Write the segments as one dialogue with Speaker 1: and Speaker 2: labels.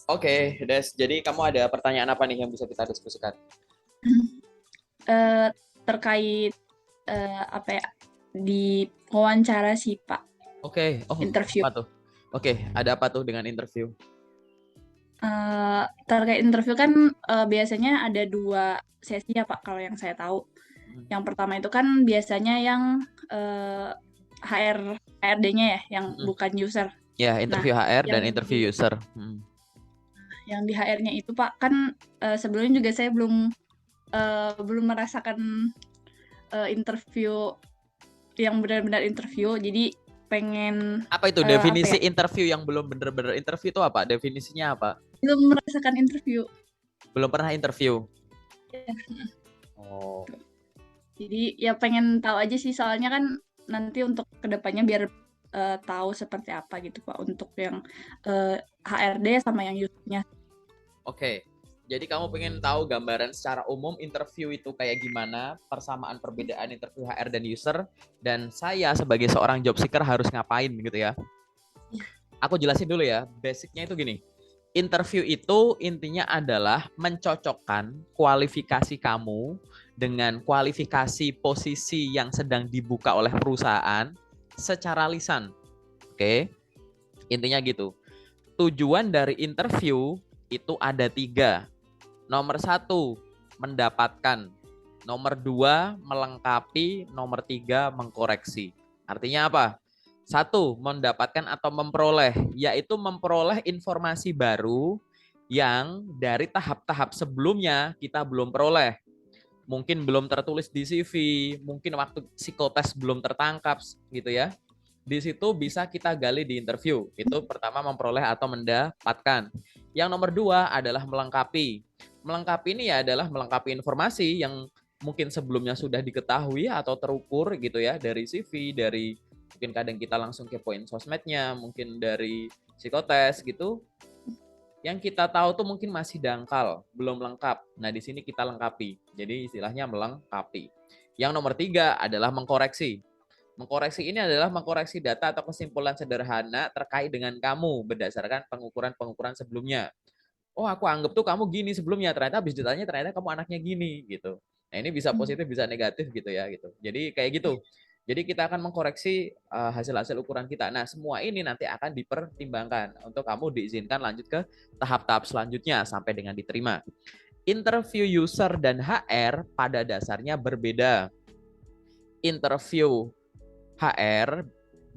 Speaker 1: Oke, Des. Jadi kamu ada pertanyaan apa nih yang bisa kita diskusikan?
Speaker 2: Eh, terkait apa ya di wawancara sih Pak,
Speaker 1: Oke, oh
Speaker 2: interview.
Speaker 1: apa tuh? Oke, ada apa tuh dengan interview?
Speaker 2: Terkait interview kan biasanya ada dua sesi ya Pak kalau yang saya tahu.
Speaker 1: Hmm.
Speaker 2: Yang pertama itu kan biasanya yang eh, HR HRD-nya ya, yang
Speaker 1: Mm-mm.
Speaker 2: bukan user.
Speaker 1: Ya,
Speaker 2: Nah,
Speaker 1: interview HR dan
Speaker 2: yang
Speaker 1: interview
Speaker 2: di
Speaker 1: user.
Speaker 2: yang di HR-nya itu Pak kan sebelumnya juga saya belum merasakan interview yang benar-benar interview. Jadi pengen
Speaker 1: Apa itu
Speaker 2: apa
Speaker 1: definisi
Speaker 2: ya?
Speaker 1: interview yang belum bener-bener interview itu apa? Definisinya apa?
Speaker 2: Belum merasakan interview.
Speaker 1: Belum pernah interview.
Speaker 2: Ya,
Speaker 1: Oh,
Speaker 2: gitu. Jadi ya pengen tahu aja sih soalnya kan nanti untuk kedepannya biar tahu seperti apa gitu Pak untuk yang HRD sama yang usernya.
Speaker 1: oke. Jadi kamu pengen tahu gambaran secara umum interview itu kayak gimana, persamaan perbedaan interview HR dan user, dan saya sebagai seorang job seeker harus ngapain gitu ya. Aku jelasin dulu ya, basicnya itu gini. Interview itu intinya adalah mencocokkan kualifikasi kamu dengan kualifikasi posisi yang sedang dibuka oleh perusahaan secara lisan. Oke, intinya gitu. Tujuan dari interview itu ada 3. Nomor 1, mendapatkan. Nomor 2, melengkapi. Nomor 3, mengkoreksi. Artinya apa? 1, mendapatkan atau memperoleh, yaitu memperoleh informasi baru yang dari tahap-tahap sebelumnya kita belum peroleh. Mungkin belum tertulis di CV, mungkin waktu psikotes belum tertangkap gitu ya. Di situ bisa kita gali di interview. Itu pertama memperoleh atau mendapatkan. Yang nomor 2 adalah melengkapi. Melengkapi ini ya adalah melengkapi informasi yang mungkin sebelumnya sudah diketahui atau terukur gitu ya dari CV, dari mungkin kadang kita langsung kepoin sosmednya, mungkin dari psikotes gitu. Yang kita tahu tuh mungkin masih dangkal, belum lengkap. Nah, di sini kita lengkapi. Jadi istilahnya melengkapi. Yang nomor 3 adalah mengkoreksi. Mengkoreksi ini adalah mengkoreksi data atau kesimpulan sederhana terkait dengan kamu berdasarkan pengukuran-pengukuran sebelumnya. Oh, aku anggap tuh kamu gini sebelumnya, ternyata habis ditanya ternyata kamu anaknya gini gitu. Nah, ini bisa positif bisa negatif gitu ya gitu. Jadi kayak gitu. Jadi kita akan mengkoreksi hasil-hasil ukuran kita. Nah, semua ini nanti akan dipertimbangkan untuk kamu diizinkan lanjut ke tahap-tahap selanjutnya sampai dengan diterima. Interview user dan HR pada dasarnya berbeda. Interview HR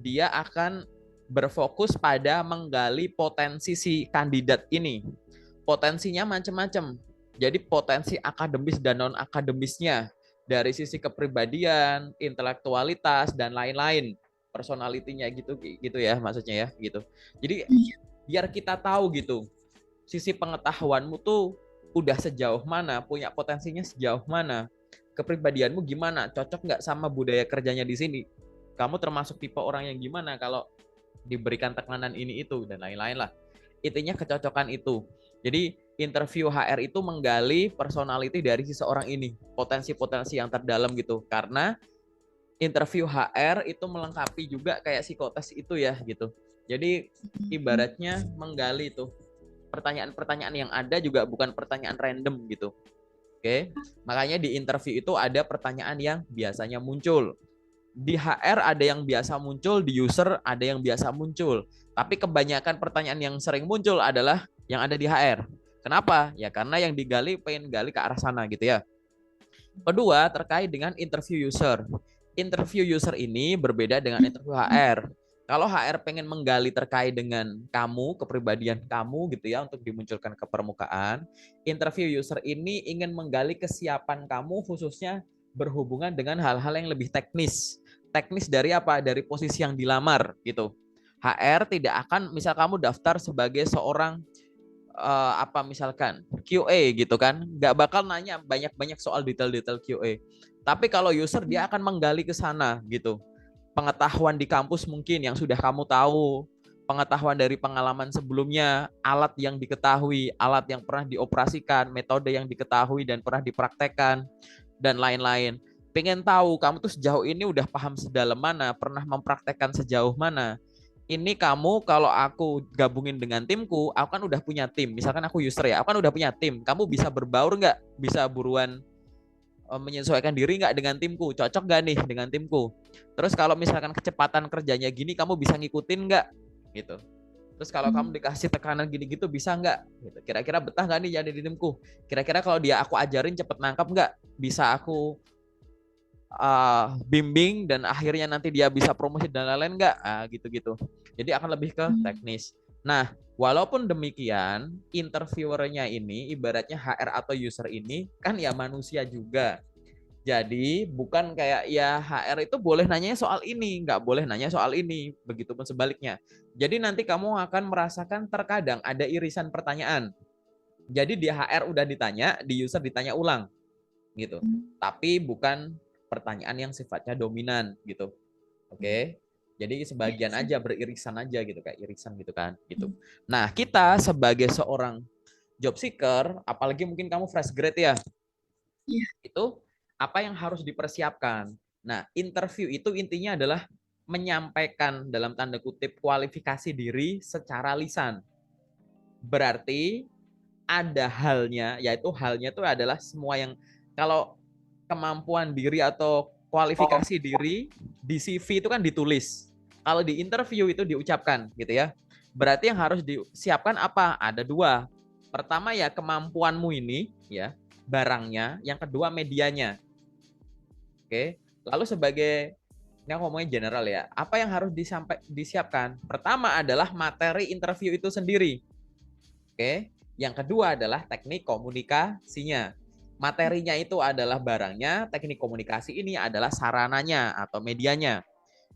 Speaker 1: dia akan berfokus pada menggali potensi si kandidat ini. Potensinya macam-macam. Jadi potensi akademis dan non akademisnya dari sisi kepribadian, intelektualitas dan lain-lain. Personalitinya gitu gitu ya maksudnya ya gitu. Jadi biar kita tahu gitu sisi pengetahuanmu tuh udah sejauh mana, punya potensinya sejauh mana, kepribadianmu gimana, cocok nggak sama budaya kerjanya di sini, kamu termasuk tipe orang yang gimana kalau diberikan tekanan ini itu dan lain-lain lah. Intinya kecocokan itu. Jadi interview HR itu menggali personality dari seseorang ini, potensi-potensi yang terdalam gitu. Karena interview HR itu melengkapi juga kayak psikotes itu ya gitu. Jadi ibaratnya menggali tuh pertanyaan-pertanyaan yang ada juga bukan pertanyaan random gitu. Oke, makanya di interview itu ada pertanyaan yang biasanya muncul. Di HR ada yang biasa muncul, di user ada yang biasa muncul. Tapi kebanyakan pertanyaan yang sering muncul adalah yang ada di HR. Kenapa? Ya karena yang digali pengen gali ke arah sana gitu ya. Kedua, terkait dengan interview user. Interview user ini berbeda dengan interview HR. Kalau HR pengen menggali terkait dengan kamu, kepribadian kamu gitu ya untuk dimunculkan ke permukaan, interview user ini ingin menggali kesiapan kamu khususnya berhubungan dengan hal-hal yang lebih teknis. Teknis dari apa? Dari posisi yang dilamar gitu. HR tidak akan misal kamu daftar sebagai seorang apa misalkan QA gitu kan, nggak bakal nanya banyak-banyak soal detail-detail QA. Tapi kalau user dia akan menggali ke sana gitu. Pengetahuan di kampus mungkin yang sudah kamu tahu, pengetahuan dari pengalaman sebelumnya, alat yang diketahui, alat yang pernah dioperasikan, metode yang diketahui dan pernah dipraktekkan, dan lain-lain. Pengen tahu kamu tuh sejauh ini udah paham sedalam mana, pernah mempraktekkan sejauh mana. ini kamu kalau aku gabungin dengan timku, aku kan udah punya tim. Misalkan aku user ya, aku kan udah punya tim. Kamu bisa berbaur nggak? Bisa buruan menyesuaikan diri nggak dengan timku? Cocok nggak nih dengan timku? Terus kalau misalkan kecepatan kerjanya gini, kamu bisa ngikutin nggak? Gitu. Terus kalau kamu dikasih tekanan gini gitu bisa nggak? Gitu. Kira-kira betah nggak nih jadi di timku? Kira-kira kalau dia aku ajarin cepet nangkap nggak? Bisa aku bimbing dan akhirnya nanti dia bisa promosi dan lain-lain nggak? Gitu-gitu. Jadi akan lebih ke teknis. Nah, walaupun demikian, interviewernya ini ibaratnya HR atau user ini kan ya manusia juga. Jadi bukan kayak ya HR itu boleh nanya soal ini, nggak boleh nanya soal ini, begitupun sebaliknya. Jadi nanti kamu akan merasakan terkadang ada irisan pertanyaan. Jadi di HR udah ditanya, di user ditanya ulang gitu. Tapi bukan pertanyaan yang sifatnya dominan gitu. Oke. Jadi sebagian aja beririsan aja gitu, kayak irisan gitu kan gitu. Nah, kita sebagai seorang job seeker, apalagi mungkin kamu fresh grade ya.
Speaker 2: Iya.
Speaker 1: Itu apa yang harus dipersiapkan. Nah, interview itu intinya adalah menyampaikan dalam tanda kutip kualifikasi diri secara lisan. Berarti ada halnya, yaitu halnya itu adalah semua yang kalau kemampuan diri atau kualifikasi diri di CV itu kan ditulis. Kalau di interview itu diucapkan gitu ya. Berarti yang harus disiapkan apa? Ada dua. Pertama ya kemampuanmu ini ya, barangnya, yang kedua medianya. Oke. Lalu sebagai ini aku ngomongin general ya. Apa yang harus disiapkan? Pertama adalah materi interview itu sendiri. Oke. Yang kedua adalah teknik komunikasinya. Materinya itu adalah barangnya, teknik komunikasi ini adalah sarananya atau medianya.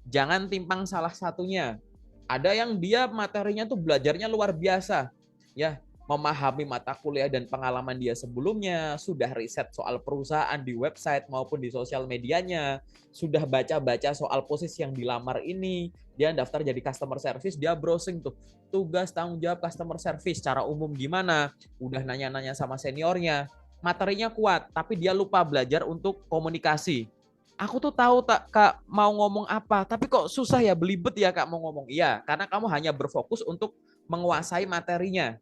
Speaker 1: Jangan timpang salah satunya. Ada yang dia materinya tuh belajarnya luar biasa. Ya, memahami mata kuliah dan pengalaman dia sebelumnya, sudah riset soal perusahaan di website maupun di sosial medianya, sudah baca-baca soal posisi yang dilamar ini, dia daftar jadi customer service, dia browsing tuh, tugas tanggung jawab customer service secara umum gimana, udah nanya-nanya sama seniornya, materinya kuat, tapi dia lupa belajar untuk komunikasi. Aku tuh tahu tak Kak mau ngomong apa, tapi kok susah ya belibet ya Kak mau ngomong. Iya, karena kamu hanya berfokus untuk menguasai materinya.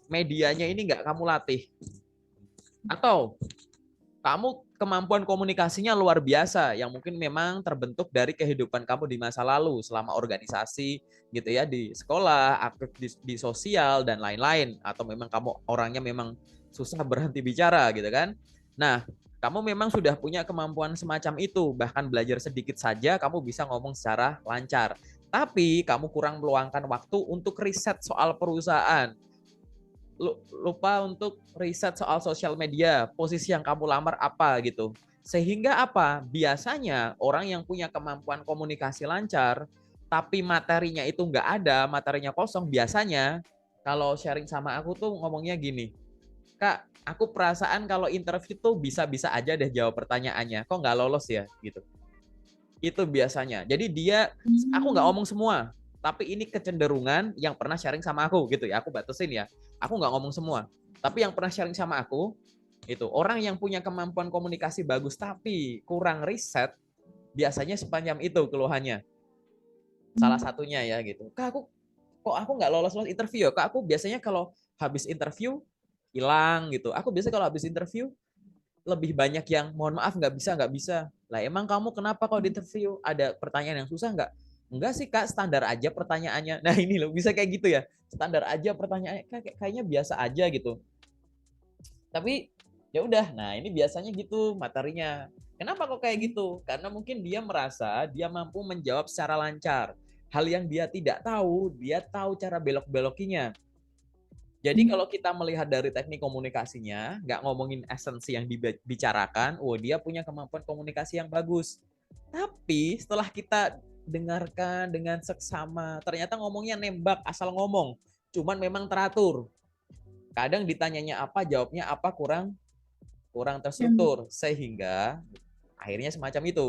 Speaker 1: Medianya ini nggak kamu latih. Atau kamu kemampuan komunikasinya luar biasa yang mungkin memang terbentuk dari kehidupan kamu di masa lalu selama organisasi gitu ya, di sekolah, aktif di sosial dan lain-lain, atau memang kamu orangnya memang susah berhenti bicara gitu kan. Nah, kamu memang sudah punya kemampuan semacam itu, bahkan belajar sedikit saja kamu bisa ngomong secara lancar. Tapi kamu kurang meluangkan waktu untuk riset soal perusahaan, lupa untuk riset soal sosial media, posisi yang kamu lamar apa gitu. Sehingga apa? Biasanya orang yang punya kemampuan komunikasi lancar, tapi materinya itu nggak ada, materinya kosong, biasanya kalau sharing sama aku tuh ngomongnya gini, Kak, aku perasaan kalau interview tuh bisa-bisa aja deh jawab pertanyaannya, kok nggak lolos ya gitu. Itu biasanya. Jadi dia, aku nggak ngomong semua, tapi ini kecenderungan yang pernah sharing sama aku gitu ya, aku batasin ya. Aku nggak ngomong semua, tapi yang pernah sharing sama aku, itu orang yang punya kemampuan komunikasi bagus tapi kurang riset, biasanya sepanjang itu keluhannya. Salah satunya ya gitu. Kak, aku nggak lolos interview ya? Kak, aku biasanya kalau habis interview hilang gitu. Aku biasanya kalau habis interview lebih banyak yang mohon maaf nggak bisa. Lah emang kamu kenapa kalau di interview ada pertanyaan yang susah nggak? Enggak sih Kak, standar aja pertanyaannya. Nah ini loh bisa kayak gitu ya. Standar aja pertanyaannya, kayaknya biasa aja gitu. Tapi ya udah, nah ini biasanya gitu materinya. Kenapa kok kayak gitu? Karena mungkin dia merasa dia mampu menjawab secara lancar. Hal yang dia tidak tahu, dia tahu cara belok-belokinya. Jadi kalau kita melihat dari teknik komunikasinya, nggak ngomongin esensi yang dibicarakan, dia punya kemampuan komunikasi yang bagus. Tapi setelah kita dengarkan dengan seksama, ternyata ngomongnya nembak, asal ngomong. Cuman memang teratur. Kadang ditanyanya apa, jawabnya apa, kurang terstruktur. Sehingga akhirnya semacam itu.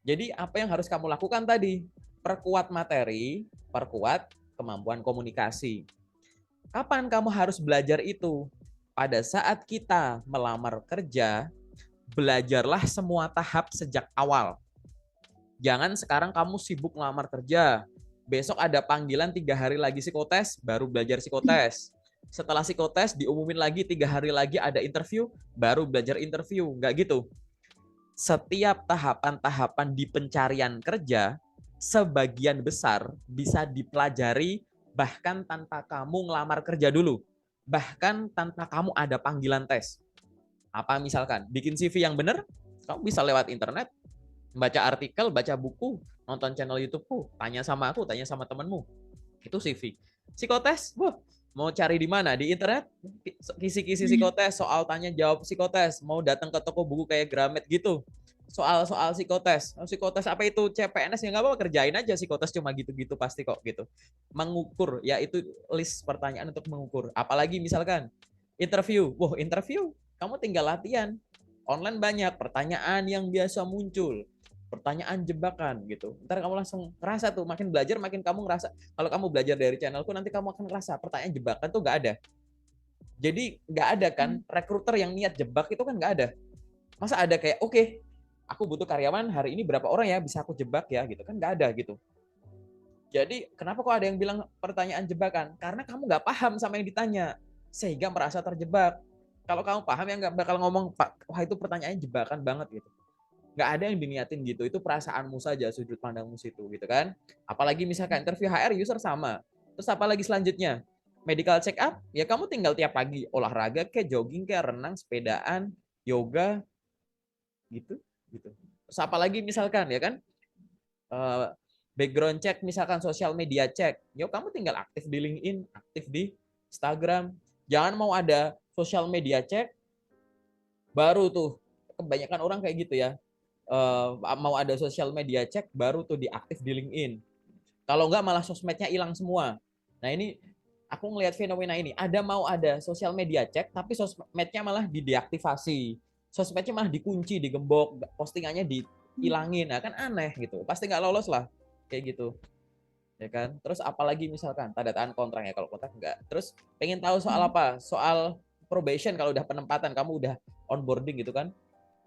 Speaker 1: Jadi apa yang harus kamu lakukan tadi? Perkuat materi, perkuat kemampuan komunikasi. Kapan kamu harus belajar itu? Pada saat kita melamar kerja, belajarlah semua tahap sejak awal. Jangan sekarang kamu sibuk melamar kerja, Besok ada panggilan 3 hari lagi psikotes, baru belajar psikotes. Setelah psikotes diumumin lagi 3 hari lagi ada interview, baru belajar interview. Nggak gitu. Setiap tahapan-tahapan di pencarian kerja, sebagian besar bisa dipelajari bahkan tanpa kamu ngelamar kerja dulu. Bahkan tanpa kamu ada panggilan tes. Apa misalkan, bikin CV yang benar, kamu bisa lewat internet, baca artikel, baca buku, nonton channel YouTube-ku, tanya sama aku, tanya sama temenmu. Itu CV. Psikotes, mau cari di mana? Di internet, kisi-kisi psikotes, soal tanya jawab psikotes, mau datang ke toko buku kayak Gramet gitu. Soal-soal psikotes. Psikotes apa itu? CPNS ya nggak apa-apa, kerjain aja psikotes cuma gitu-gitu pasti kok gitu. Mengukur, ya itu list pertanyaan untuk mengukur. Apalagi misalkan interview. Interview, kamu tinggal latihan. Online banyak pertanyaan yang biasa muncul, pertanyaan jebakan gitu. Ntar kamu langsung ngerasa tuh, makin belajar makin kamu ngerasa. Kalau kamu belajar dari channelku, nanti kamu akan ngerasa pertanyaan jebakan tuh nggak ada. Jadi nggak ada kan rekruter yang niat jebak itu kan nggak ada. Masa ada kayak oke, aku butuh karyawan hari ini berapa orang ya bisa aku jebak ya gitu kan, nggak ada gitu. Jadi kenapa kok ada yang bilang pertanyaan jebakan? Karena kamu nggak paham sama yang ditanya sehingga merasa terjebak. Kalau kamu paham ya nggak bakal ngomong, Pak, wah itu pertanyaannya jebakan banget gitu. Nggak ada yang diniatin gitu, itu perasaanmu saja, sudut pandangmu situ gitu kan. Apalagi misalkan interview HR user sama. Terus apalagi selanjutnya? Medical check up, ya kamu tinggal tiap pagi olahraga kayak jogging kayak renang, sepedaan, yoga gitu gitu. Terus apalagi misalkan ya kan, background check misalkan sosial media check. Yo kamu tinggal aktif di LinkedIn, aktif di Instagram. Jangan mau ada sosial media check baru tuh, kebanyakan orang kayak gitu ya. Mau ada sosial media cek baru tuh diaktif di LinkedIn. Kalau enggak malah sosmednya hilang semua. Nah ini aku ngelihat fenomena ini. Ada sosial media cek tapi sosmednya malah dideaktivasi. Sosmednya malah dikunci, digembok, postingannya dihilangin. Nah kan aneh gitu. Pasti nggak lolos lah kayak gitu. Ya kan? Terus apalagi misalkan tanda tangan kontrak ya, kalau kontrak enggak. Terus pengen tahu soal apa? Soal probation, kalau udah penempatan, kamu udah onboarding gitu kan.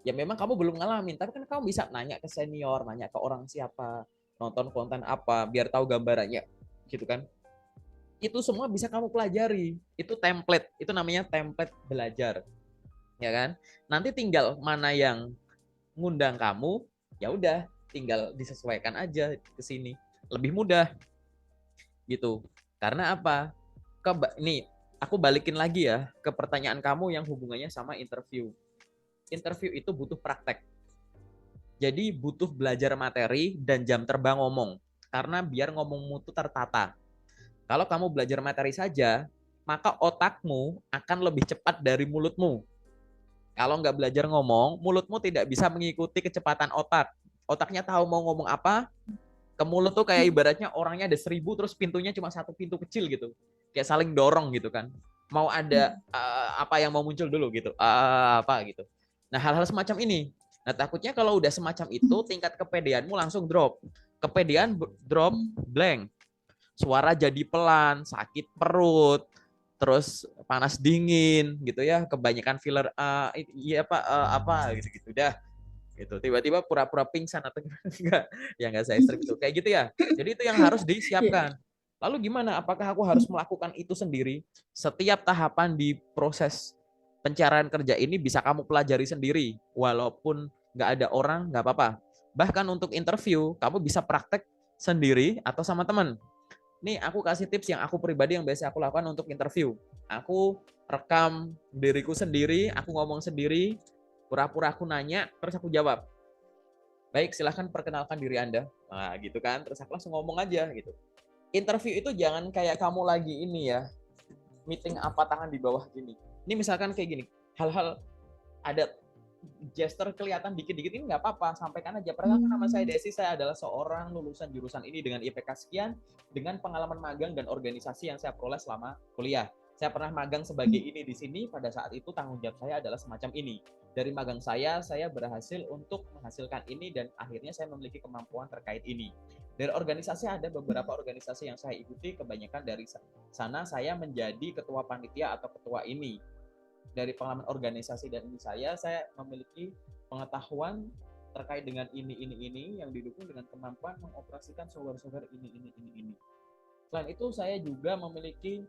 Speaker 1: Ya memang kamu belum ngalamin, tapi kan kamu bisa nanya ke senior, nanya ke orang siapa, nonton konten apa, biar tahu gambarannya, gitu kan. Itu semua bisa kamu pelajari. Itu template, itu namanya template belajar, ya kan. Nanti tinggal mana yang ngundang kamu, ya udah, tinggal disesuaikan aja ke sini, lebih mudah, gitu. Karena apa? Nih, aku balikin lagi ya ke pertanyaan kamu yang hubungannya sama interview. Interview itu butuh praktek. Jadi butuh belajar materi dan jam terbang ngomong. Karena biar ngomongmu itu tertata. Kalau kamu belajar materi saja, maka otakmu akan lebih cepat dari mulutmu. Kalau nggak belajar ngomong, mulutmu tidak bisa mengikuti kecepatan otak. Otaknya tahu mau ngomong apa, ke mulut tuh kayak ibaratnya orangnya ada 1.000, terus pintunya cuma satu pintu kecil gitu. Kayak saling dorong gitu kan. Mau ada apa yang mau muncul dulu gitu. Apa gitu. Nah hal-hal semacam ini. Nah takutnya kalau udah semacam itu, tingkat kepedeanmu langsung drop. Kepedean drop, blank. Suara jadi pelan, sakit perut, terus panas dingin gitu ya. Kebanyakan filler iya Pak, apa gitu-gitu dah. Gitu. Tiba-tiba pura-pura pingsan atau enggak. Ya enggak saya ekstrim itu. Kayak gitu ya. Jadi itu yang harus disiapkan. Lalu gimana? Apakah aku harus melakukan itu sendiri? Setiap tahapan di proses pencarian kerja ini bisa kamu pelajari sendiri. Walaupun nggak ada orang, nggak apa-apa. Bahkan untuk interview, kamu bisa praktek sendiri atau sama teman. Nih aku kasih tips yang aku pribadi yang biasa aku lakukan untuk interview. Aku rekam diriku sendiri, aku ngomong sendiri, pura-pura aku nanya, terus aku jawab. Baik, silahkan perkenalkan diri Anda. Nah, gitu kan. Terus aku langsung ngomong aja gitu. Interview itu jangan kayak kamu lagi ini ya, meeting apa tangan di bawah gini. Ini misalkan kayak gini, hal-hal ada gesture kelihatan dikit-dikit ini nggak apa-apa, sampaikan aja. Perkenalkan nama saya Desi, saya adalah seorang lulusan jurusan ini dengan IPK sekian, dengan pengalaman magang dan organisasi yang saya peroleh selama kuliah. Saya pernah magang sebagai ini di sini, pada saat itu tanggung jawab saya adalah semacam ini. Dari magang saya berhasil untuk menghasilkan ini dan akhirnya saya memiliki kemampuan terkait ini. Dari organisasi ada beberapa organisasi yang saya ikuti, kebanyakan dari sana saya menjadi ketua panitia atau ketua ini. Dari pengalaman organisasi dan ini saya memiliki pengetahuan terkait dengan ini yang didukung dengan kemampuan mengoperasikan software ini. Selain itu saya juga memiliki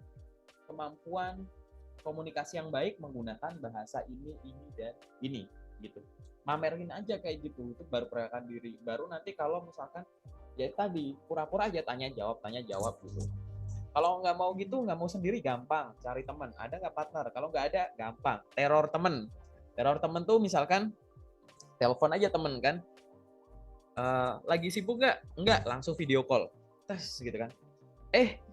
Speaker 1: kemampuan komunikasi yang baik menggunakan bahasa ini dan ini gitu. Mamerin aja kayak gitu, itu baru perkenalkan diri. Baru nanti kalau misalkan ya tadi pura-pura aja tanya jawab gitu. Kalau nggak mau gitu, nggak mau sendiri gampang cari teman. Ada nggak partner? Kalau nggak ada gampang teror temen. Teror temen tuh misalkan telepon aja temen kan, lagi sibuk nggak? Nggak, langsung video call tes gitu kan.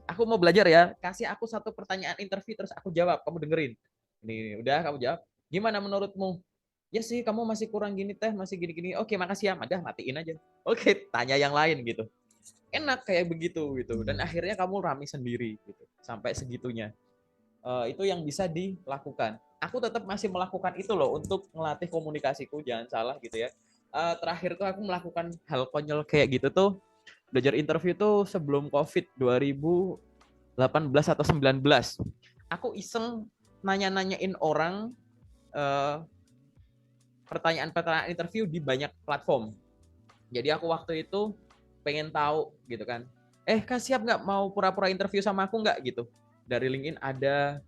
Speaker 1: Aku mau belajar ya, kasih aku satu pertanyaan interview terus aku jawab, kamu dengerin. Ini udah kamu jawab, gimana menurutmu? Ya sih kamu masih kurang gini teh, masih gini-gini. Oke makasih ya, udah matiin aja. Oke, tanya yang lain gitu. Enak kayak begitu gitu, dan akhirnya kamu rame sendiri gitu sampai segitunya. Itu yang bisa dilakukan. Aku tetap masih melakukan itu loh untuk melatih komunikasiku, jangan salah gitu ya. Terakhir tuh aku melakukan hal konyol kayak gitu tuh, belajar interview tuh sebelum COVID 2018 atau 19. Aku iseng nanya-nanyain orang pertanyaan-pertanyaan interview di banyak platform. Jadi aku waktu itu pengen tahu gitu kan. Kak siap nggak mau pura-pura interview sama aku nggak gitu. Dari LinkedIn ada,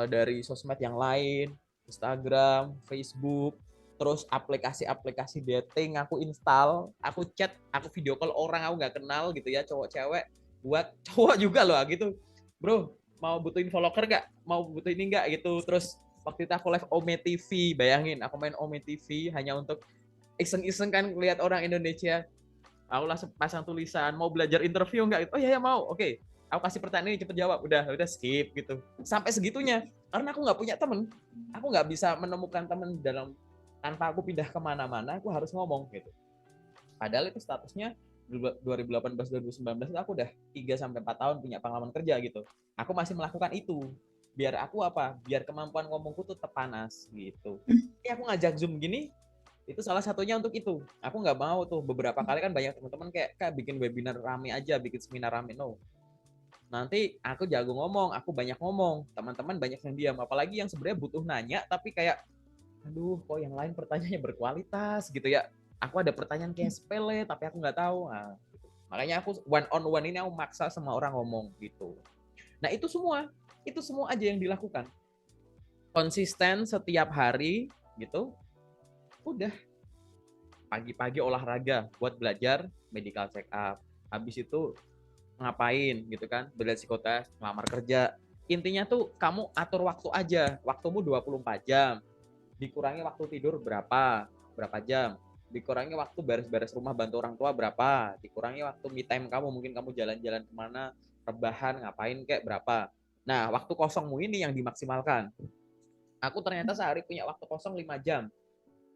Speaker 1: dari sosmed yang lain, Instagram, Facebook, terus aplikasi-aplikasi dating aku install, aku chat, aku video call orang aku nggak kenal gitu ya, cowok cewek, buat cowok juga loh gitu, bro mau butuh info locker nggak, mau butuh ini nggak gitu. Terus waktu itu aku live Ome TV, bayangin aku main Ome TV hanya untuk iseng-iseng kan lihat orang Indonesia. Aku langsung pasang tulisan, mau belajar interview nggak? Oh iya ya mau, oke. Aku kasih pertanyaan ini cepet jawab, udah skip gitu. Sampai segitunya, karena aku nggak punya temen, aku nggak bisa menemukan temen dalam tanpa aku pindah kemana-mana, aku harus ngomong gitu. Padahal itu statusnya 2018-2019 itu aku udah 3-4 tahun punya pengalaman kerja gitu. Aku masih melakukan itu. Biar aku apa? Biar kemampuan ngomongku tuh tetap panas gitu. Ini aku ngajak Zoom gini, itu salah satunya untuk itu. Aku nggak mau tuh, beberapa kali kan banyak teman-teman kayak bikin webinar rame aja, bikin seminar rame. No, nanti aku jago ngomong, aku banyak ngomong, teman-teman banyak yang diam, apalagi yang sebenarnya butuh nanya tapi kayak aduh kok yang lain pertanyaannya berkualitas gitu ya, aku ada pertanyaan kayak sepele tapi aku nggak tahu. Nah, gitu. Makanya aku one on one ini aku maksa sama orang ngomong gitu. Nah itu semua aja yang dilakukan konsisten setiap hari gitu. Udah, pagi-pagi olahraga buat belajar medical check up, habis itu ngapain gitu kan, belajar psikotes, ngelamar kerja. Intinya tuh kamu atur waktu aja, waktumu 24 jam, dikurangi waktu tidur berapa jam, dikurangi waktu beres-beres rumah bantu orang tua berapa, dikurangi waktu me time kamu, mungkin kamu jalan-jalan kemana, rebahan, ngapain kayak berapa. Nah, waktu kosongmu ini yang dimaksimalkan. Aku ternyata sehari punya waktu kosong 5 jam.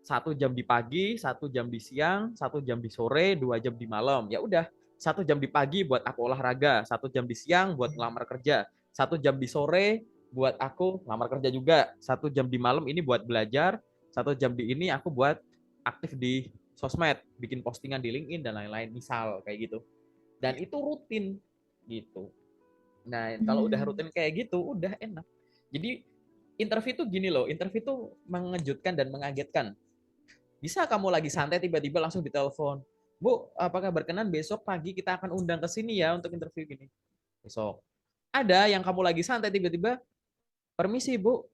Speaker 1: 1 jam di pagi, 1 jam di siang, 1 jam di sore, 2 jam di malam. Ya udah, 1 jam di pagi buat aku olahraga, 1 jam di siang buat ngelamar kerja, 1 jam di sore buat aku ngelamar kerja juga, 1 jam di malam ini buat belajar, 1 jam di ini aku buat aktif di sosmed, bikin postingan di LinkedIn dan lain-lain, misal kayak gitu. Dan itu rutin gitu. Nah, kalau udah rutin kayak gitu, udah enak. Jadi interview tuh gini loh, interview tuh mengejutkan dan mengagetkan. Bisa kamu lagi santai tiba-tiba langsung ditelepon, Bu, apakah berkenan besok pagi kita akan undang ke sini ya untuk interview gini. Besok. Ada yang kamu lagi santai tiba-tiba, permisi Bu,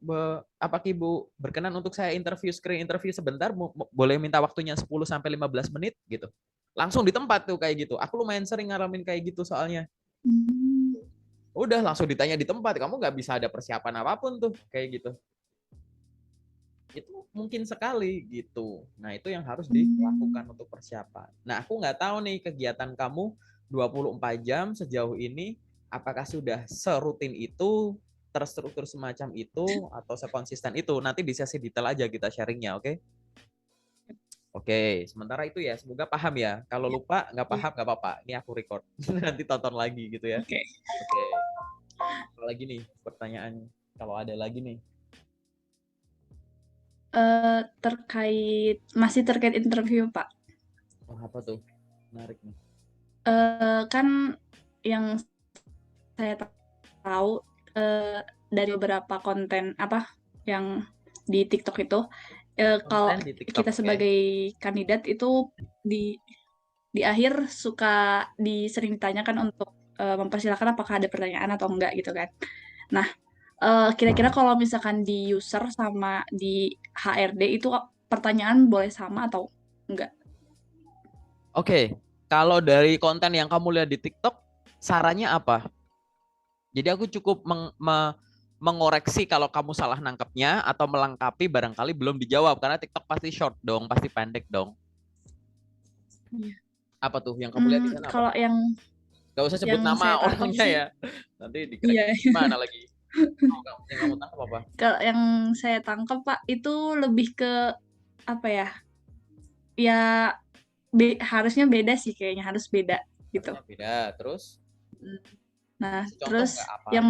Speaker 1: apakah Ibu berkenan untuk saya screen interview sebentar, boleh minta waktunya 10-15 menit gitu. Langsung di tempat tuh kayak gitu. Aku lumayan sering ngalamin kayak gitu soalnya. Udah langsung ditanya di tempat, kamu nggak bisa ada persiapan apapun tuh kayak gitu. Itu mungkin sekali gitu. Nah, itu yang harus dilakukan untuk persiapan. Nah, aku nggak tahu nih kegiatan kamu 24 jam sejauh ini apakah sudah serutin itu, terstruktur semacam itu, atau sekonsisten itu. Nanti di sesi detail aja kita sharingnya, oke? Oke, sementara itu ya, semoga paham ya. Kalau lupa, nggak paham, nggak apa-apa. Ini aku record. Nanti tonton lagi gitu ya.
Speaker 2: Oke.
Speaker 1: Oke. Lagi nih pertanyaan, kalau ada lagi nih.
Speaker 2: Masih terkait interview, Pak.
Speaker 1: Oh, apa tuh? Menarik nih.
Speaker 2: Kan yang saya tahu dari beberapa konten yang di TikTok itu Kalau
Speaker 1: Konten di TikTok,
Speaker 2: kita
Speaker 1: oke.
Speaker 2: sebagai kandidat itu di di akhir suka sering ditanyakan untuk mempersilahkan apakah ada pertanyaan atau enggak gitu kan. Nah, kira-kira kalau misalkan di user sama di HRD itu pertanyaan boleh sama atau enggak?
Speaker 1: Oke, kalau dari konten yang kamu lihat di TikTok, sarannya apa? Jadi aku cukup mengoreksi kalau kamu salah nangkepnya atau melengkapi barangkali belum dijawab karena TikTok pasti short dong, pasti pendek dong.
Speaker 2: Iya.
Speaker 1: Apa tuh yang kamu lihat di sana apa?
Speaker 2: Kalau yang
Speaker 1: Gak usah sebut
Speaker 2: yang saya
Speaker 1: nama
Speaker 2: tangkap
Speaker 1: orangnya
Speaker 2: sih,
Speaker 1: ya. Nanti dikira
Speaker 2: iya.
Speaker 1: gimana lagi. Yang kamu tangkap apa?
Speaker 2: Kalau yang saya tangkap Pak itu lebih ke apa ya? Ya harusnya beda sih kayaknya harus beda gitu.
Speaker 1: Harusnya beda. Terus
Speaker 2: Nah,
Speaker 1: kasih contoh
Speaker 2: terus
Speaker 1: nggak apa
Speaker 2: yang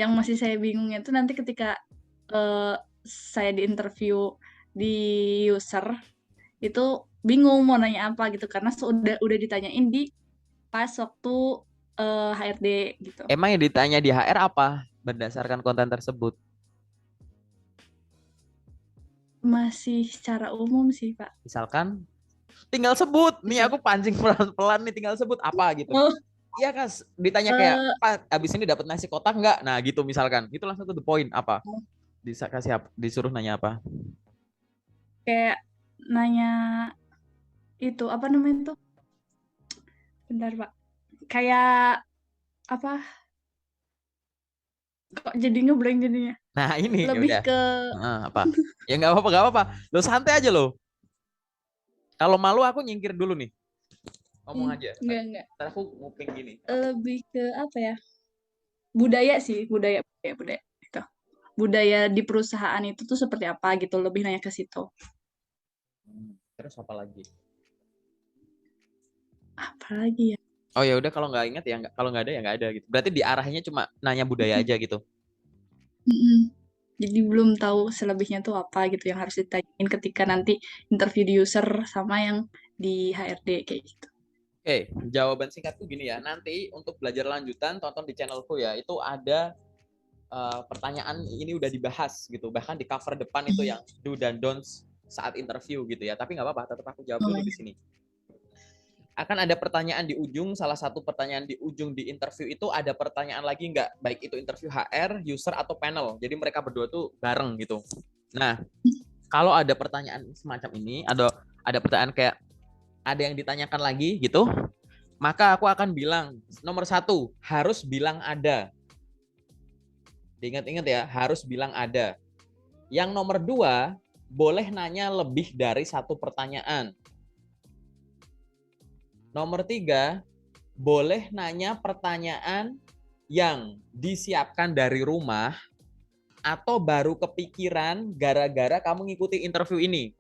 Speaker 1: gitu.
Speaker 2: masih saya bingungnya itu nanti ketika eh, saya diinterview di user itu bingung mau nanya apa gitu karena udah ditanyain di pas waktu HRD gitu.
Speaker 1: Emang yang ditanya di HR apa berdasarkan konten tersebut?
Speaker 2: Masih secara umum sih, Pak.
Speaker 1: Misalkan tinggal sebut. Nih
Speaker 2: Misal,
Speaker 1: aku pancing pelan-pelan nih tinggal sebut apa gitu.
Speaker 2: oh,
Speaker 1: Iya Kas, ditanya kayak,
Speaker 2: eh,
Speaker 1: Pak, abis ini dapat nasi kotak nggak? Nah gitu misalkan. Itu langsung to the point apa? Kasih apa? Disuruh nanya apa?
Speaker 2: kayak nanya itu apa namanya tuh? Bentar, Pak. Kayak apa? Kok jadi ngeblank jadinya?
Speaker 1: Nah ini ya
Speaker 2: Lebih
Speaker 1: udah.
Speaker 2: ke
Speaker 1: Nah, apa? Ya nggak apa-apa, nggak apa-apa. Lo santai aja lo. Kalau malu aku nyingkir dulu nih. Ngomong aja.
Speaker 2: enggak.
Speaker 1: Ntar aku nguping gini. Apa?
Speaker 2: Lebih ke apa ya? Budaya sih, budaya gitu. Budaya di perusahaan itu tuh seperti apa gitu, lebih nanya ke situ.
Speaker 1: Terus apa lagi?
Speaker 2: Apalagi ya?
Speaker 1: Oh ya udah kalau nggak ingat ya nggak, kalau nggak ada ya nggak ada gitu. Berarti diarahnya cuma nanya budaya aja gitu.
Speaker 2: Mm-mm. Jadi belum tahu selebihnya tuh apa gitu yang harus ditanyain ketika nanti interview di user sama yang di HRD kayak gitu.
Speaker 1: Oke, jawaban singkatku gini ya. Nanti untuk belajar lanjutan tonton di channelku ya. Itu ada pertanyaan ini udah dibahas gitu. Bahkan di cover depan itu yang do dan don'ts saat interview gitu ya. Tapi nggak apa-apa, tetap aku jawab
Speaker 2: Oh,
Speaker 1: dulu di sini. Akan ada pertanyaan di ujung, salah satu pertanyaan di ujung di interview itu ada pertanyaan lagi nggak? Baik itu interview HR, user, atau panel. Jadi mereka berdua tuh bareng gitu. Nah, kalau ada pertanyaan semacam ini, ada pertanyaan kayak ada yang ditanyakan lagi gitu, maka aku akan bilang, nomor satu, harus bilang ada. Diingat-ingat ya, harus bilang ada. Yang nomor dua, boleh nanya lebih dari satu pertanyaan. Nomor tiga, boleh nanya pertanyaan yang disiapkan dari rumah atau baru kepikiran gara-gara kamu ngikuti interview ini.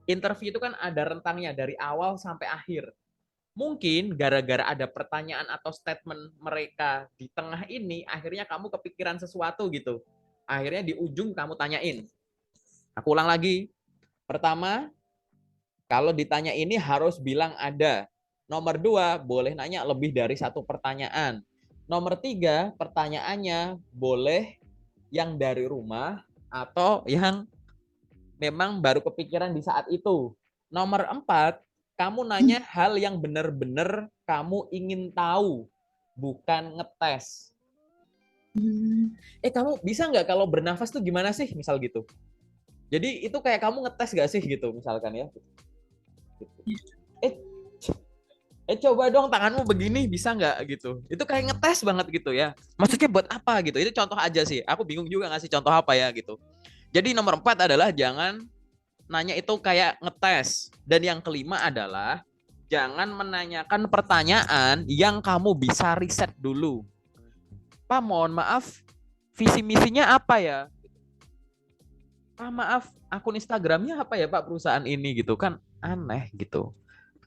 Speaker 1: Interview itu kan ada rentangnya dari awal sampai akhir. Mungkin gara-gara ada pertanyaan atau statement mereka di tengah ini, akhirnya kamu kepikiran sesuatu gitu. Akhirnya di ujung kamu tanyain. Aku ulang lagi. Pertama, kalau ditanya ini harus bilang ada. Nomor dua, boleh nanya lebih dari satu pertanyaan. Nomor tiga, pertanyaannya boleh yang dari rumah atau yang memang baru kepikiran di saat itu. Nomor empat, kamu nanya hal yang benar-benar kamu ingin tahu, bukan ngetes. Kamu bisa nggak kalau bernafas tuh gimana sih? Misal gitu. Jadi itu kayak kamu ngetes gak sih gitu misalkan ya. Eh, coba dong tanganmu begini bisa nggak gitu. Itu kayak ngetes banget gitu ya. Maksudnya buat apa gitu. Itu contoh aja sih. Aku bingung juga ngasih contoh apa ya gitu. Jadi nomor 4 adalah jangan nanya itu kayak ngetes. Dan yang kelima adalah jangan menanyakan pertanyaan yang kamu bisa riset dulu. Pak, mohon maaf, visi misinya apa ya? Pak, maaf, akun Instagramnya apa ya Pak perusahaan ini gitu kan aneh gitu.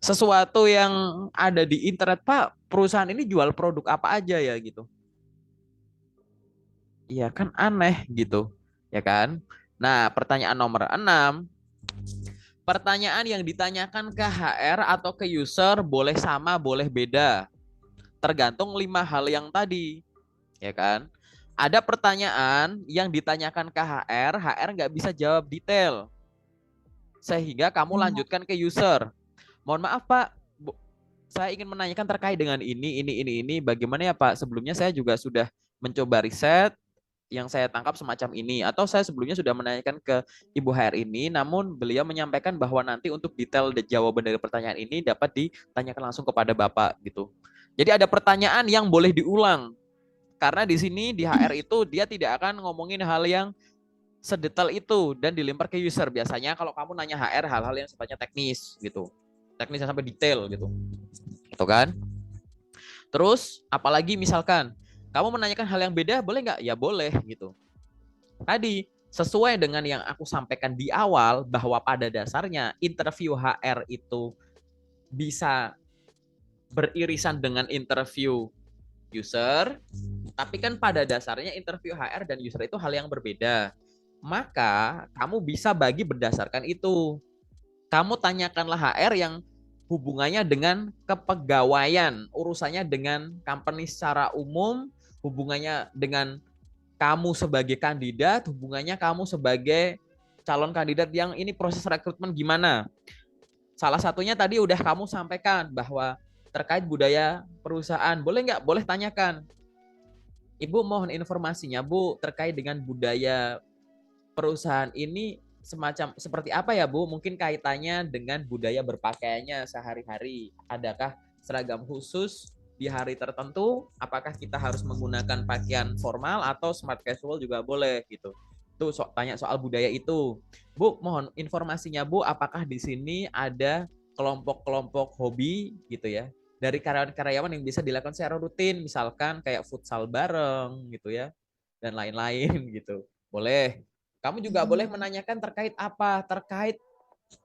Speaker 1: Sesuatu yang ada di internet, Pak, perusahaan ini jual produk apa aja ya gitu. Iya kan aneh gitu, ya kan? Nah, pertanyaan nomor 6, pertanyaan yang ditanyakan ke HR atau ke user boleh sama, boleh beda. Tergantung 5 hal yang tadi, ya kan? ada pertanyaan yang ditanyakan ke HR, HR nggak bisa jawab detail. Sehingga kamu lanjutkan ke user. Mohon maaf Pak, saya ingin menanyakan terkait dengan ini. Bagaimana ya Pak? Sebelumnya saya juga sudah mencoba riset, yang saya tangkap semacam ini. Atau saya sebelumnya sudah menanyakan ke Ibu HR ini, namun beliau menyampaikan bahwa nanti untuk detail jawaban dari pertanyaan ini dapat ditanyakan langsung kepada Bapak gitu. Jadi ada pertanyaan yang boleh diulang. Karena di sini di HR itu dia tidak akan ngomongin hal yang sedetail itu dan dilempar ke user. Biasanya kalau kamu nanya HR hal-hal yang sifatnya teknis gitu. Teknisnya sampai detail gitu. Gitu kan? Terus apalagi misalkan kamu menanyakan hal yang beda, boleh nggak? Ya boleh gitu. Tadi sesuai dengan yang aku sampaikan di awal bahwa pada dasarnya interview HR itu bisa beririsan dengan interview user, tapi kan pada dasarnya interview HR dan user itu hal yang berbeda. Maka kamu bisa bagi berdasarkan itu. Kamu tanyakanlah HR yang hubungannya dengan kepegawaian, urusannya dengan company secara umum, hubungannya dengan kamu sebagai kandidat, hubungannya kamu sebagai calon kandidat yang ini proses rekrutmen gimana. Salah satunya tadi udah kamu sampaikan bahwa terkait budaya perusahaan. Boleh nggak? Boleh tanyakan. Ibu mohon informasinya Bu terkait dengan budaya perusahaan ini semacam seperti apa ya Bu? Mungkin kaitannya dengan budaya berpakaiannya sehari-hari. Adakah seragam khusus di hari tertentu? Apakah kita harus menggunakan pakaian formal atau smart casual juga boleh gitu? Tuh tanya soal budaya itu. Bu, mohon informasinya Bu, apakah di sini ada kelompok-kelompok hobi gitu ya? Dari karyawan-karyawan yang bisa dilakukan secara rutin, misalkan kayak futsal bareng gitu ya, dan lain-lain gitu. Boleh. Kamu juga boleh menanyakan terkait apa? Terkait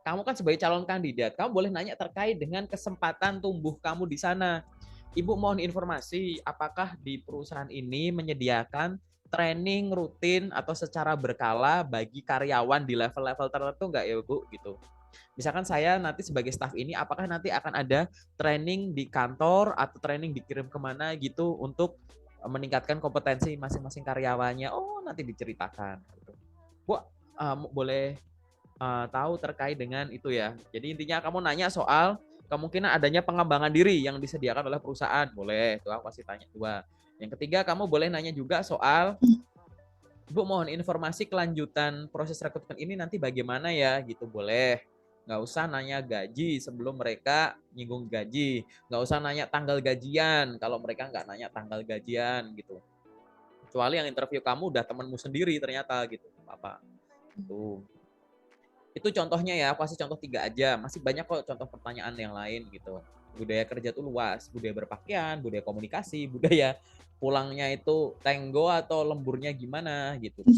Speaker 1: kamu kan sebagai calon kandidat, kamu boleh nanya terkait dengan kesempatan tumbuh kamu di sana. Ibu mohon informasi, apakah di perusahaan ini menyediakan training rutin atau secara berkala bagi karyawan di level-level tertentu nggak ya Bu? Gitu. Misalkan saya nanti sebagai staff ini, apakah nanti akan ada training di kantor atau training dikirim kemana gitu untuk meningkatkan kompetensi masing-masing karyawannya? Oh, nanti diceritakan. Gitu. Bu, boleh tahu terkait dengan itu ya. Jadi intinya kamu nanya soal kemungkinan adanya pengembangan diri yang disediakan oleh perusahaan. Boleh, tuh aku kasih tanya dua. Yang ketiga, kamu boleh nanya juga soal, Bu mohon informasi kelanjutan proses rekrutmen ini nanti bagaimana ya gitu. Boleh. Nggak usah nanya gaji sebelum mereka nyinggung gaji. Nggak usah nanya tanggal gajian kalau mereka nggak nanya tanggal gajian gitu. Kecuali yang interview kamu udah temenmu sendiri ternyata gitu. Apa? Tuh. Itu contohnya ya, aku kasih contoh 3 aja. Masih banyak kok contoh pertanyaan yang lain gitu. Budaya kerja tuh luas, budaya berpakaian, budaya komunikasi, budaya pulangnya itu tenggo atau lemburnya gimana gitu. Terus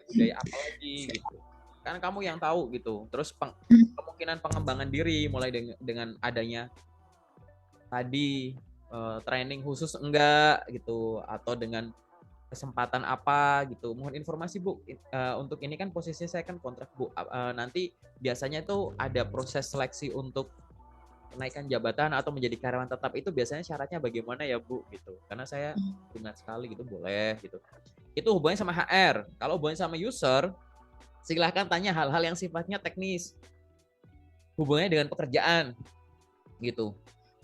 Speaker 1: budaya apa lagi gitu. Kan kamu yang tahu gitu. Terus kemungkinan pengembangan diri mulai dengan adanya tadi training khusus enggak gitu, atau dengan kesempatan apa gitu. Mohon informasi Bu. Untuk ini kan posisinya saya kan kontrak Bu. Nanti biasanya itu ada proses seleksi untuk kenaikan jabatan atau menjadi karyawan tetap itu biasanya syaratnya bagaimana ya Bu gitu. Karena saya minat sekali gitu, boleh gitu. Itu hubungannya sama HR. Kalau hubungannya sama user, silahkan tanya hal-hal yang sifatnya teknis. Hubungannya dengan pekerjaan gitu.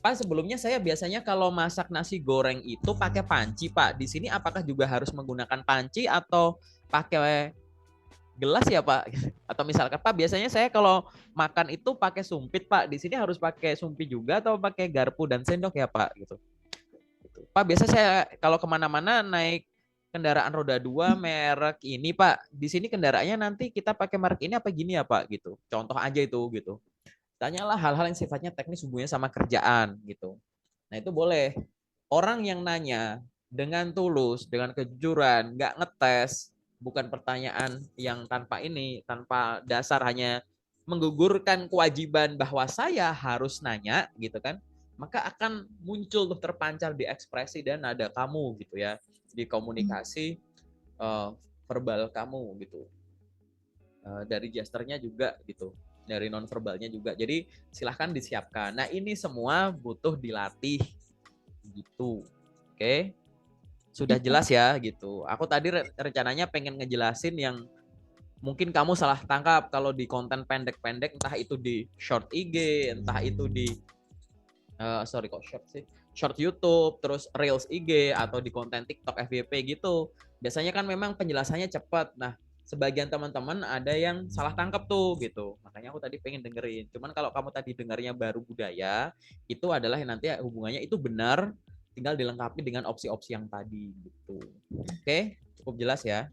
Speaker 1: Pak, sebelumnya saya biasanya kalau masak nasi goreng itu pakai panci, Pak. Di sini apakah juga harus menggunakan panci atau pakai gelas ya, Pak? Atau misalkan, Pak, biasanya saya kalau makan itu pakai sumpit, Pak. Di sini harus pakai sumpit juga atau pakai garpu dan sendok ya, Pak? Gitu. Pak, biasa saya kalau kemana-mana naik kendaraan roda 2 merek ini, Pak. Di sini kendaraannya nanti kita pakai merek ini apa gini ya, Pak? Gitu. Contoh aja itu gitu. Tanyalah hal-hal yang sifatnya teknis hubungannya sama kerjaan gitu. Nah itu boleh. Orang yang nanya dengan tulus, dengan kejujuran, nggak ngetes, bukan pertanyaan yang tanpa ini, tanpa dasar hanya menggugurkan kewajiban bahwa saya harus nanya gitu kan, maka akan muncul tuh terpancar di ekspresi dan nada kamu gitu ya, di komunikasi verbal kamu gitu. Dari gesturnya juga gitu, dari nonverbalnya juga. Jadi silahkan disiapkan. Nah ini semua butuh dilatih gitu. Oke. Sudah jelas ya gitu. Aku tadi rencananya pengen ngejelasin yang mungkin kamu salah tangkap kalau di konten pendek-pendek, entah itu di short IG, entah itu di sorry kok short sih, short YouTube, terus Reels IG atau di konten TikTok, FYP gitu. Biasanya kan memang penjelasannya cepat. Nah, sebagian teman-teman ada yang salah tangkap tuh gitu. Makanya aku tadi pengen dengerin. Cuman kalau kamu tadi dengarnya baru budaya, itu adalah yang nanti hubungannya itu benar, tinggal dilengkapi dengan opsi-opsi yang tadi gitu. Oke, cukup jelas ya.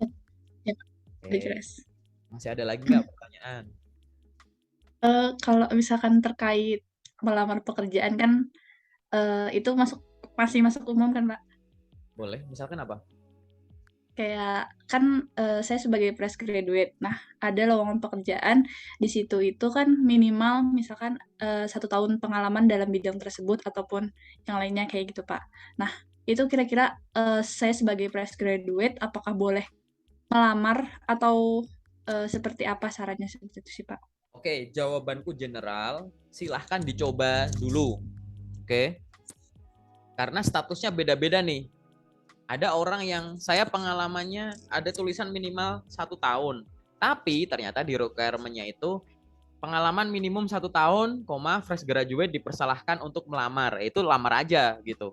Speaker 2: Ya, udah
Speaker 1: Oke,
Speaker 2: jelas.
Speaker 1: masih ada lagi nggak pertanyaan?
Speaker 2: Kalau misalkan terkait melamar pekerjaan kan, itu masih masuk umum kan, Pak?
Speaker 1: Boleh, misalkan apa?
Speaker 2: Kayak kan, saya sebagai fresh graduate, nah ada lowongan pekerjaan, di situ itu kan minimal misalkan, 1 tahun pengalaman dalam bidang tersebut ataupun yang lainnya kayak gitu, Pak. Nah, itu kira-kira, saya sebagai fresh graduate apakah boleh melamar atau, seperti apa sarannya seperti itu sih, Pak?
Speaker 1: Oke, jawabanku general, silahkan dicoba dulu. Oke, karena statusnya beda-beda nih. Ada orang yang saya pengalamannya ada tulisan minimal 1 tahun, tapi ternyata di requirement-nya itu pengalaman minimum 1 tahun, fresh graduate dipersalahkan untuk melamar. Itu lamar aja gitu.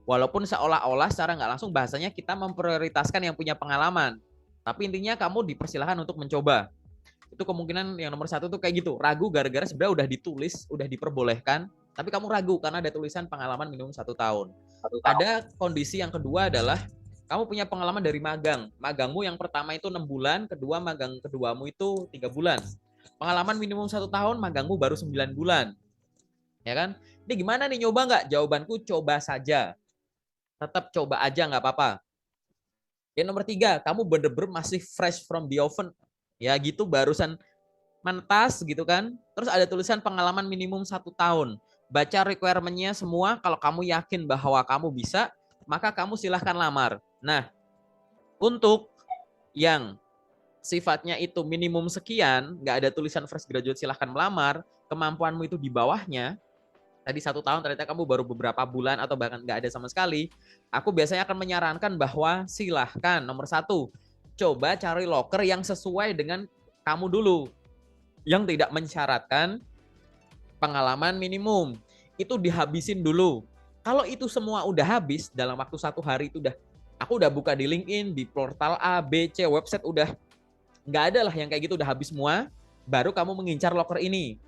Speaker 1: Walaupun seolah-olah secara nggak langsung bahasanya kita memprioritaskan yang punya pengalaman. Tapi intinya kamu dipersilahkan untuk mencoba. Itu kemungkinan yang nomor satu tuh kayak gitu. Ragu gara-gara sebenarnya udah ditulis, udah diperbolehkan, tapi kamu ragu karena ada tulisan pengalaman minimum 1 tahun.
Speaker 2: 1 tahun.
Speaker 1: Ada kondisi yang kedua adalah kamu punya pengalaman dari magang. Magangmu yang pertama itu 6 bulan, kedua magang keduamu itu 3 bulan. Pengalaman minimum 1 tahun, magangmu baru 9 bulan. Ya kan? Ini gimana nih, nyoba nggak? Jawabanku coba saja. Tetap coba aja nggak apa-apa. Yang nomor tiga, kamu bener-bener masih fresh from the oven. Ya gitu, barusan mentas gitu kan. Terus ada tulisan pengalaman minimum 1 tahun. Baca requirement-nya semua. Kalau kamu yakin bahwa kamu bisa, maka kamu silahkan lamar. Nah, untuk yang sifatnya itu minimum sekian, nggak ada tulisan fresh graduate silahkan melamar, kemampuanmu itu di bawahnya, tadi 1 tahun ternyata kamu baru beberapa bulan atau bahkan nggak ada sama sekali, aku biasanya akan menyarankan bahwa silahkan nomor satu, coba cari loker yang sesuai dengan kamu dulu, yang tidak mensyaratkan pengalaman minimum. Itu dihabisin dulu. Kalau itu semua udah habis dalam waktu 1 hari itu aku udah buka di LinkedIn, di portal A, B, C, website udah nggak ada lah yang kayak gitu, udah habis semua, baru kamu mengincar loker ini.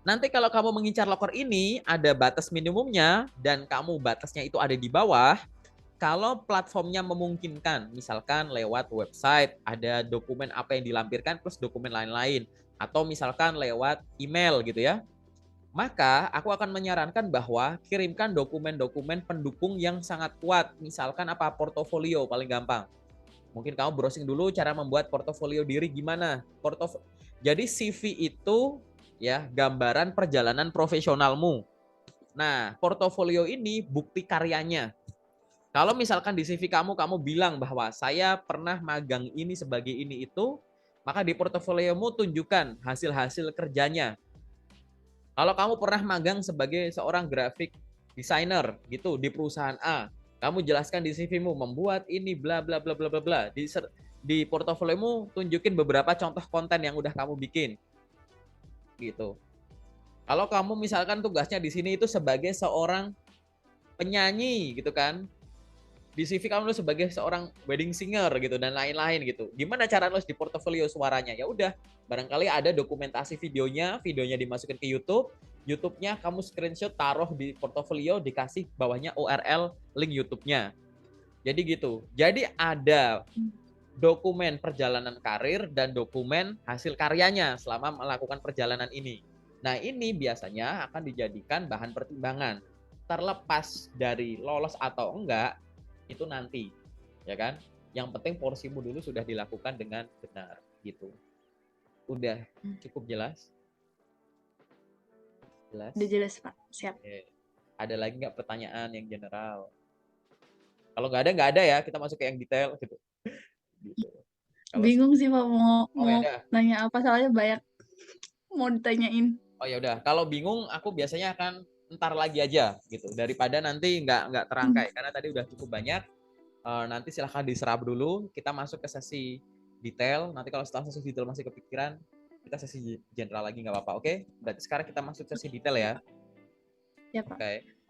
Speaker 1: Nanti kalau kamu mengincar loker ini, ada batas minimumnya, dan kamu batasnya itu ada di bawah, kalau platformnya memungkinkan, misalkan lewat website, ada dokumen apa yang dilampirkan, plus dokumen lain-lain, atau misalkan lewat email gitu ya, maka aku akan menyarankan bahwa kirimkan dokumen-dokumen pendukung yang sangat kuat, misalkan apa, portofolio paling gampang. Mungkin kamu browsing dulu cara membuat portofolio diri gimana. Jadi CV itu ya gambaran perjalanan profesionalmu. Nah, portofolio ini bukti karyanya. Kalau misalkan di CV kamu bilang bahwa saya pernah magang ini sebagai ini itu, maka di portofoliomu tunjukkan hasil-hasil kerjanya. Kalau kamu pernah magang sebagai seorang graphic designer gitu di perusahaan A, kamu jelaskan di CV-mu membuat ini bla bla bla bla bla bla. Di portofoliomu tunjukin beberapa contoh konten yang udah kamu bikin gitu. Kalau kamu misalkan tugasnya di sini itu sebagai seorang penyanyi gitu kan, di CV kamu sebagai seorang wedding singer gitu dan lain-lain gitu. Gimana cara nulis di portofolio suaranya? Ya udah, barangkali ada dokumentasi videonya dimasukin ke YouTube, YouTube-nya kamu screenshot taruh di portofolio, dikasih bawahnya URL link YouTube-nya. Jadi gitu. Jadi ada dokumen perjalanan karir dan dokumen hasil karyanya selama melakukan perjalanan ini. Nah, ini biasanya akan dijadikan bahan pertimbangan. Terlepas dari lolos atau enggak, itu nanti, ya kan? Yang penting porsimu dulu sudah dilakukan dengan benar, gitu. Udah cukup jelas? Jelas?
Speaker 2: Udah jelas, Pak. Siap.
Speaker 1: Oke. Ada lagi nggak pertanyaan yang general? Kalau nggak ada ya, kita masuk ke yang detail gitu. Gitu. Kalau
Speaker 2: Bingung sih, Pak, mau
Speaker 1: oh ya
Speaker 2: mau
Speaker 1: udah.
Speaker 2: nanya apa, soalnya banyak mau ditanyain.
Speaker 1: Oh ya udah. Kalau bingung, aku biasanya akan ntar lagi aja gitu. Daripada nanti nggak terangkai, karena tadi udah cukup banyak. Nanti silahkan diserap dulu. Kita masuk ke sesi detail. Nanti kalau setelah sesi detail masih kepikiran, kita sesi general lagi nggak apa-apa. Oke? Berarti sekarang kita masuk sesi detail ya.
Speaker 2: Ya, Pak.
Speaker 1: Oke.